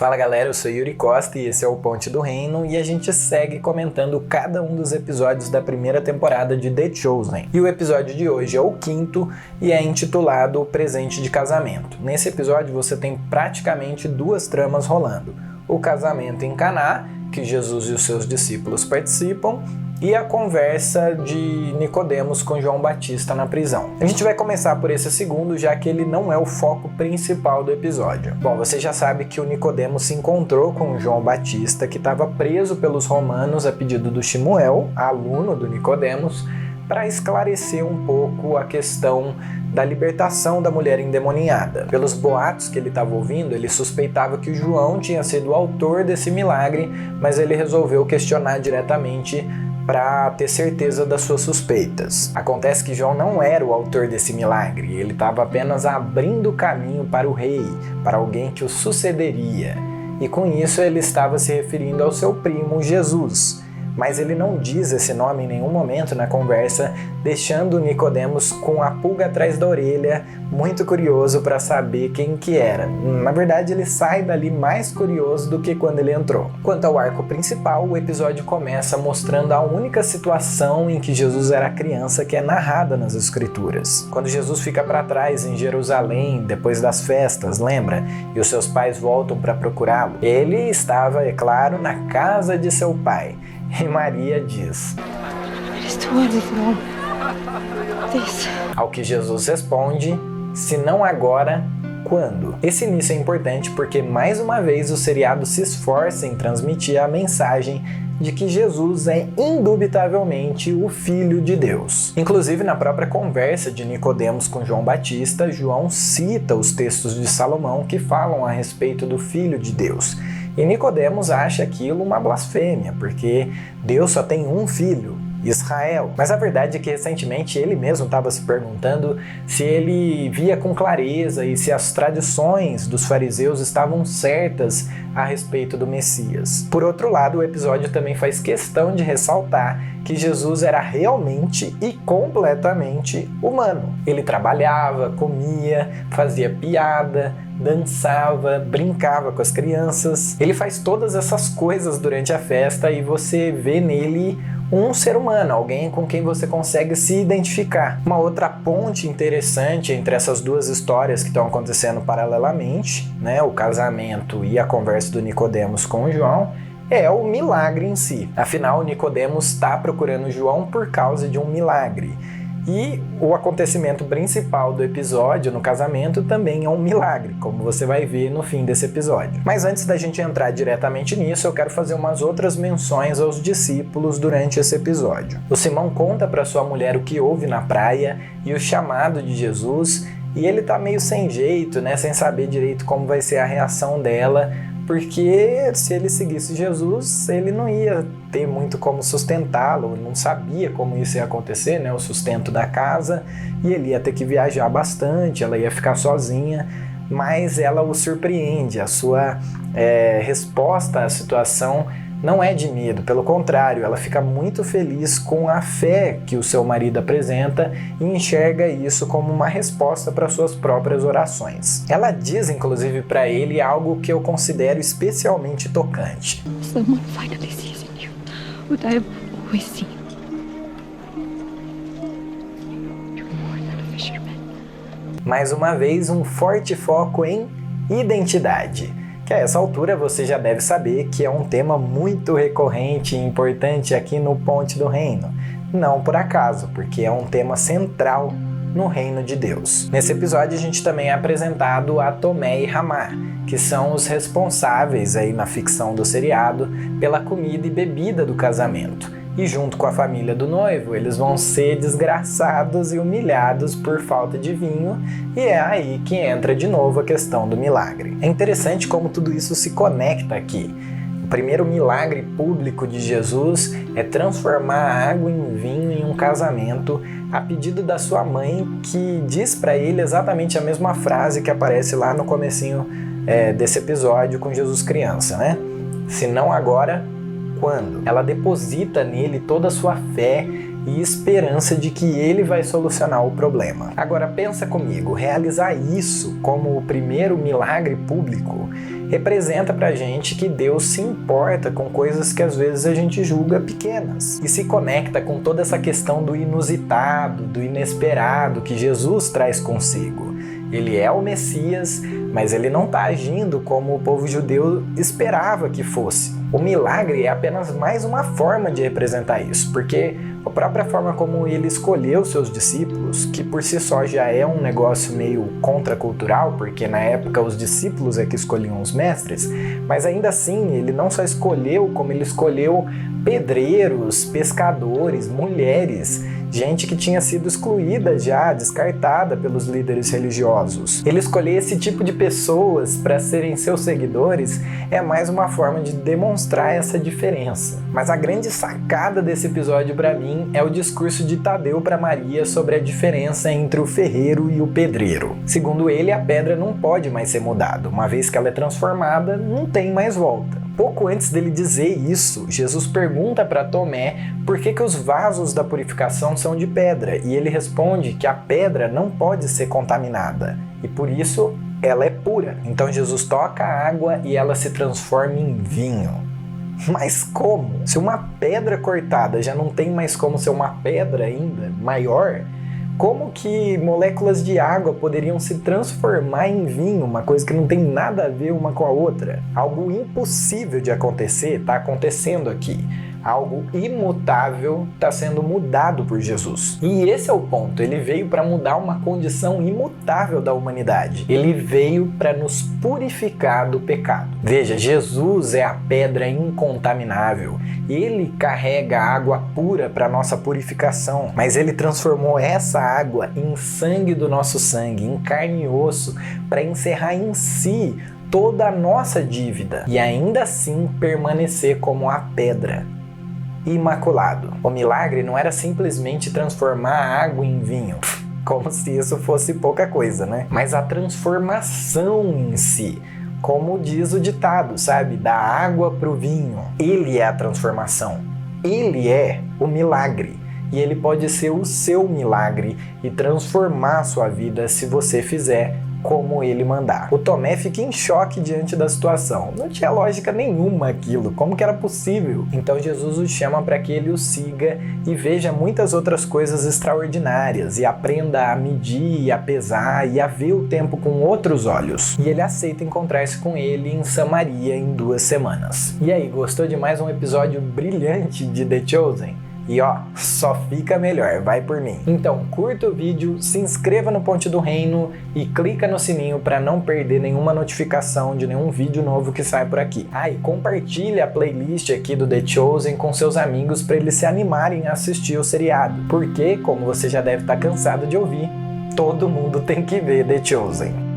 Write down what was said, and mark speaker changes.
Speaker 1: Fala galera, eu sou Yuri Costa e esse é o Ponte do Reino e a gente segue comentando cada um dos episódios da primeira temporada de The Chosen. E o episódio de hoje é o quinto e é intitulado O Presente de Casamento. Nesse episódio você tem praticamente duas tramas rolando. O casamento em Caná, que Jesus e os seus discípulos participam, e a conversa de Nicodemos com João Batista na prisão. A gente vai começar por esse segundo, já que ele não é o foco principal do episódio. Bom, você já sabe que o Nicodemos se encontrou com o João Batista, que estava preso pelos romanos a pedido do Shimuel, aluno do Nicodemos, para esclarecer um pouco a questão da libertação da mulher endemoniada. Pelos boatos que ele estava ouvindo, ele suspeitava que o João tinha sido o autor desse milagre, mas ele resolveu questionar diretamente para ter certeza das suas suspeitas. Acontece que João não era o autor desse milagre, ele estava apenas abrindo o caminho para o rei, para alguém que o sucederia. E com isso ele estava se referindo ao seu primo Jesus. Mas ele não diz esse nome em nenhum momento na conversa, deixando Nicodemos com a pulga atrás da orelha, muito curioso para saber quem que era. Na verdade, ele sai dali mais curioso do que quando ele entrou. Quanto ao arco principal, o episódio começa mostrando a única situação em que Jesus era criança que é narrada nas Escrituras. Quando Jesus fica para trás em Jerusalém, depois das festas, lembra? E os seus pais voltam para procurá-lo. Ele estava, é claro, na casa de seu pai. E Maria diz: ao que Jesus responde: se não agora, quando? Esse início é importante porque, mais uma vez, o seriado se esforça em transmitir a mensagem de que Jesus é indubitavelmente o Filho de Deus. Inclusive, na própria conversa de Nicodemos com João Batista, João cita os textos de Salomão que falam a respeito do Filho de Deus. E Nicodemos acha aquilo uma blasfêmia, porque Deus só tem um filho, Israel. Mas a verdade é que recentemente ele mesmo estava se perguntando se ele via com clareza e se as tradições dos fariseus estavam certas a respeito do Messias. Por outro lado, o episódio também faz questão de ressaltar que Jesus era realmente e completamente humano. Ele trabalhava, comia, fazia piada, dançava, brincava com as crianças. Ele faz todas essas coisas durante a festa e você vê nele um ser humano, alguém com quem você consegue se identificar. Uma outra ponte interessante entre essas duas histórias que estão acontecendo paralelamente, né, o casamento e a conversa do Nicodemos com o João, é o milagre em si. Afinal, Nicodemos está procurando João por causa de um milagre. E o acontecimento principal do episódio, no casamento, também é um milagre, como você vai ver no fim desse episódio. Mas antes da gente entrar diretamente nisso, eu quero fazer umas outras menções aos discípulos durante esse episódio. O Simão conta para sua mulher o que houve na praia e o chamado de Jesus, e ele tá meio sem jeito, né, sem saber direito como vai ser a reação dela, porque se ele seguisse Jesus, ele não ia ter muito como sustentá-lo, não sabia como isso ia acontecer, né, o sustento da casa, e ele ia ter que viajar bastante, ela ia ficar sozinha, mas ela o surpreende, a sua resposta à situação não é de medo, pelo contrário, ela fica muito feliz com a fé que o seu marido apresenta e enxerga isso como uma resposta para suas próprias orações. Ela diz, inclusive, para ele algo que eu considero especialmente tocante.
Speaker 2: Someone finally sees in you what I have always seen. You're more than a fisherman.
Speaker 1: Mais uma vez, um forte foco em identidade. Que a essa altura você já deve saber que é um tema muito recorrente e importante aqui no Ponte do Reino. Não por acaso, porque é um tema central no reino de Deus. Nesse episódio a gente também é apresentado a Tomé e Ramá, que são os responsáveis aí na ficção do seriado pela comida e bebida do casamento. E junto com a família do noivo, eles vão ser desgraçados e humilhados por falta de vinho, e é aí que entra de novo a questão do milagre. É interessante como tudo isso se conecta aqui. O primeiro milagre público de Jesus é transformar a água em vinho em um casamento, a pedido da sua mãe, que diz para ele exatamente a mesma frase que aparece lá no comecinho desse episódio com Jesus criança, né? Se não agora, quando? Ela deposita nele toda a sua fé e esperança de que ele vai solucionar o problema. Agora pensa comigo, realizar isso como o primeiro milagre público representa pra gente que Deus se importa com coisas que às vezes a gente julga pequenas e se conecta com toda essa questão do inusitado, do inesperado que Jesus traz consigo. Ele é o Messias, mas ele não está agindo como o povo judeu esperava que fosse. O milagre é apenas mais uma forma de representar isso, porque a própria forma como ele escolheu seus discípulos, que por si só já é um negócio meio contracultural, porque na época os discípulos é que escolhiam os mestres, mas ainda assim ele não só escolheu, como ele escolheu pedreiros, pescadores, mulheres, gente que tinha sido excluída já, descartada pelos líderes religiosos. Ele escolher esse tipo de pessoas para serem seus seguidores é mais uma forma de demonstrar essa diferença. Mas a grande sacada desse episódio para mim é o discurso de Tadeu para Maria sobre a diferença entre o ferreiro e o pedreiro. Segundo ele, a pedra não pode mais ser mudada. Uma vez que ela é transformada, não tem mais volta. Pouco antes dele dizer isso, Jesus pergunta para Tomé por que os vasos da purificação são de pedra, e ele responde que a pedra não pode ser contaminada, e por isso ela é pura. Então Jesus toca a água e ela se transforma em vinho. Mas como? Se uma pedra cortada já não tem mais como ser uma pedra ainda maior, como que moléculas de água poderiam se transformar em vinho, uma coisa que não tem nada a ver uma com a outra? Algo impossível de acontecer está acontecendo aqui. Algo imutável está sendo mudado por Jesus. E esse é o ponto, ele veio para mudar uma condição imutável da humanidade. Ele veio para nos purificar do pecado. Veja, Jesus é a pedra incontaminável. Ele carrega água pura para nossa purificação, mas ele transformou essa água em sangue do nosso sangue, em carne e osso, para encerrar em si toda a nossa dívida e ainda assim permanecer como a pedra. Imaculado. O milagre não era simplesmente transformar a água em vinho, como se isso fosse pouca coisa, né? Mas a transformação em si, como diz o ditado, sabe? Da água pro vinho. Ele é a transformação. Ele é o milagre. E ele pode ser o seu milagre e transformar a sua vida se você fizer como ele mandar. O Tomé fica em choque diante da situação. Não tinha lógica nenhuma aquilo. Como que era possível? Então Jesus o chama para que ele o siga e veja muitas outras coisas extraordinárias e aprenda a medir, a pesar e a ver o tempo com outros olhos. E ele aceita encontrar-se com ele em Samaria em 2 semanas. E aí, gostou de mais um episódio brilhante de The Chosen? E ó, só fica melhor, vai por mim. Então curta o vídeo, se inscreva no Ponte do Reino e clica no sininho para não perder nenhuma notificação de nenhum vídeo novo que sai por aqui. E compartilhe a playlist aqui do The Chosen com seus amigos para eles se animarem a assistir o seriado. Porque, como você já deve estar cansado de ouvir, todo mundo tem que ver The Chosen.